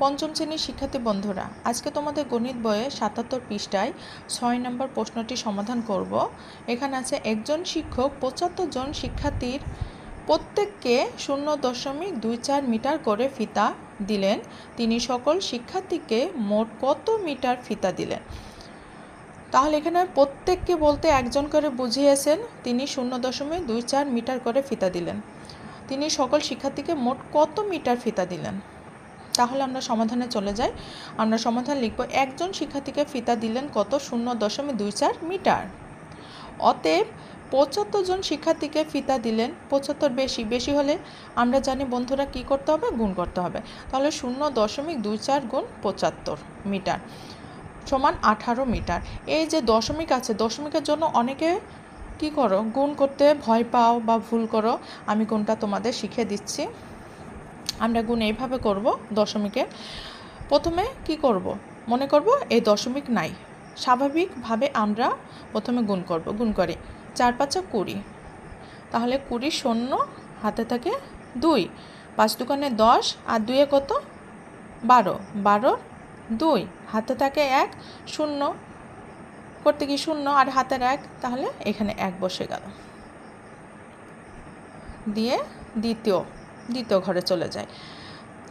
পঞ্চম শ্রেণীর শিক্ষার্থী বন্ধুরা, আজকে তোমাদের গণিত বইয়ে ৭৭ পৃষ্ঠায় ৬ নম্বর প্রশ্নটি সমাধান করব। এখানে আছে একজন শিক্ষক ৭৫ জন শিক্ষার্থীর প্রত্যেককে ০.২৪ মিটার করে ফিতা দিলেন। তিনি সকল শিক্ষার্থীকে মোট কত মিটার ফিতা দিলেন? তাহলে এখানে প্রত্যেককে বলতে একজন করে বুঝিয়েছেন, তিনি ০.২৪ মিটার করে ফিতা দিলেন। তিনি সকল শিক্ষার্থীকে মোট কত মিটার ফিতা দিলেন? তাহলে আমরা সমাধানে চলে যাই। আমরা সমাধান লিখব, একজন শিক্ষার্থীকে ফিতা দিলেন কত? ০.২৪ মিটার। অতএব ৭৫ জন শিক্ষার্থীকে ফিতা দিলেন। ৭৫ বেশি হলে আমরা জানি বন্ধুরা কি করতে হবে? গুণ করতে হবে। তাহলে ০.২৪ গুণ ৭৫ মিটার সমান ১৮ মিটার। এই যে দশমিক আছে, দশমিকের জন্য অনেকে কি করো? গুণ করতে ভয় পাও বা ভুল করো। আমি গুণটা তোমাদের শিখিয়ে দিচ্ছি। আমরা গুণ এইভাবে করব। দশমিকে প্রথমে কি করব? মনে করব এই দশমিক নাই। স্বাভাবিকভাবে আমরা প্রথমে গুণ করব। গুণ করি ৪ ৫ ২০। তাহলে ২০ শূন্য, হাতে থাকে ২, ৫ দুগুণে ১০ আর ২ কত? ১২, ১২ ২, হাতে থাকে ১, শূন্য করতে কি শূন্য আর হাতের ১, তাহলে এখানে ১ বসে গেল। দিয়ে দ্বিতীয় ঘরে চলে যায়।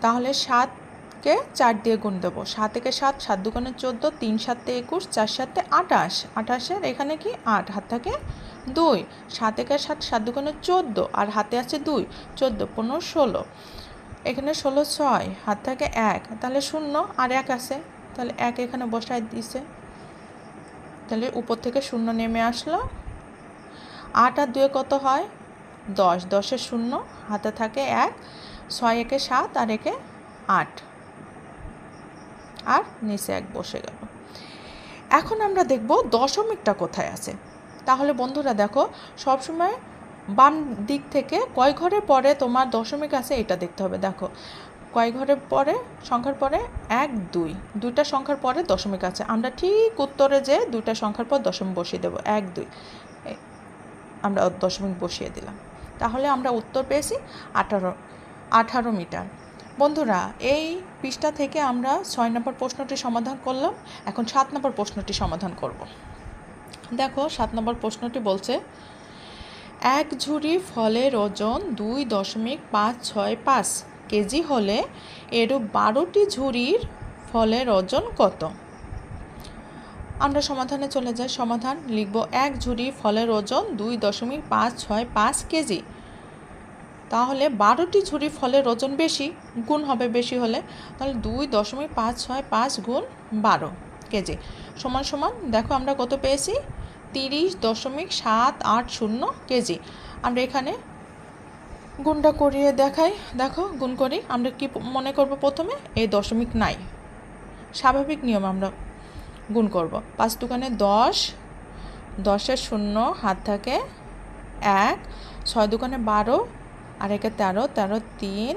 তাহলে ৭কে ৪ দিয়ে গুণ দেবো। ৭ একে ৭, ৭ দুগুণে ১৪, ৩ ৭ ২১, ৪ ৭ ২৮, ২৮-এর এখানে কি ৮, হাত থাকে ২, ৭ একে ৭, ৭ দুগুণে ১৪ আর হাতে আছে ২, ১৪ ১৫ ১৬, এখানে ১৬ ৬, হাত থাকে ১, তাহলে শূন্য আর ১ আছে, তাহলে ১ এখানে বসায় দিছে। তাহলে উপর থেকে শূন্য নেমে আসলো। ৮ আর ২ কত হয়? ১০, ১০-এর শূন্য, হাতে থাকে ১, ৬ একে ৭ আর একে ৮ আর নিচে ১ বসে গেল। এখন আমরা দেখব দশমিকটা কোথায় আছে। তাহলে বন্ধুরা দেখো, সবসময় বাম দিক থেকে কয় ঘরের পরে তোমার দশমিক আছে এটা দেখতে হবে। দেখো কয় ঘরের পরে, সংখ্যার পরে ১ ২, দুইটা সংখ্যার পরে দশমিক আছে। আমরা ঠিক উত্তরে যে দুইটা সংখ্যার পর দশমিক বসিয়ে দেবো, ১ ২, আমরা দশমিক বসিয়ে দিলাম। তাহলে আমরা উত্তর পেয়েছি ১৮ মিটার। বন্ধুরা, এই পৃষ্ঠা থেকে আমরা ৬ নম্বর প্রশ্নটি সমাধান করলাম। এখন ৭ নম্বর প্রশ্নটি সমাধান করব। দেখো ৭ নম্বর প্রশ্নটি বলছে, এক ঝুড়ি ফলের ওজন ২.৫৬৫ কেজি হলে এরূপ ১২টি ঝুড়ির ফলের ওজন কত? আমরা সমাধানে চলে যাই। সমাধান লিখব, এক ঝুড়ি ফলের ওজন ২.৫৬৫ কেজি। তাহলে ১২টি ঝুড়ি ফলের ওজন বেশি, গুণ হবে বেশি হলে। তাহলে ২.৫৬৫ গুণ ১২ কেজি সমান সমান, দেখো আমরা কত পেয়েছি? ৩০.৭৮০ কেজি। আমরা এখানে গুণটা করিয়ে দেখাই। দেখো গুণ করি। আমরা কি মনে করব? প্রথমে এই দশমিক নাই, স্বাভাবিক নিয়ম আমরা গুণ করব। ৫ দুগুণে ১০, ১০-এর শূন্য, হাত থাকে ১, ৬ দুগুণে ১২ আর একে ১৩, ১৩ ৩,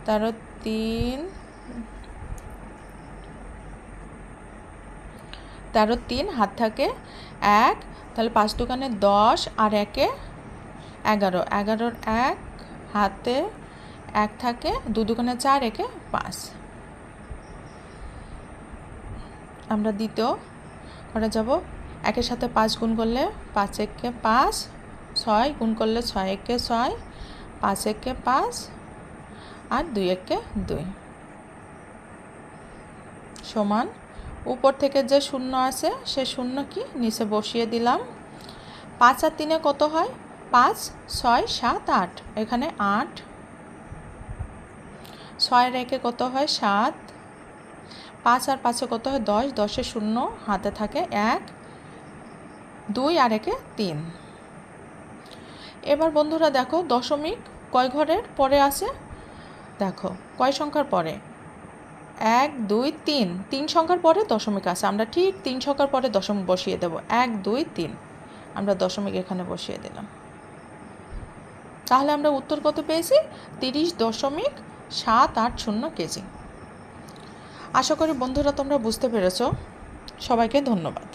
১৩ ৩, ১৩ ৩, হাত থাকে ১, তাহলে ৫ দুগুণে ১০ আর একে ১১, ১১-র ১, হাতে ১ থাকে, ২ দুগুণে ৪, একে ৫। আমরা দ্বিতীয় ঘরে যাব। ১-এর সাথে ৫ গুণ করলে ৫ একে ৫, ৬ গুণ করলে ৬ একে ৬, ৫ একে ৫ আর ২ একে ২ সমান, উপর থেকে যে শূন্য আছে সে শূন্য কি নিচে বসিয়ে দিলাম। ৫ আর ৩-এ কত হয়? ৫, ৬, ৭, ৮, এখানে ৮, ৬-এর একে কত হয়? ৭, ৫ আর ৫-এ কত হয়? ১০, ১০-এর শূন্য, হাতে থাকে ১, ২ আর একে ৩। এবার বন্ধুরা দেখো দশমিক কয় ঘরের পরে আছে? দেখো কয় সংখ্যার পরে? ১ ২ ৩, ৩ সংখ্যার পরে দশমিক আছে। আমরা ঠিক ৩ সংখ্যার পরে দশমিক বসিয়ে দেব। ১ ২ ৩, আমরা দশমিক এখানে বসিয়ে দিলাম। তাহলে আমরা উত্তর কত পেয়েছি? ৩০.৭৮০ কেজি। আশা করি বন্ধুরা তোমরা বুঝতে পেরেছ। সবাইকে ধন্যবাদ।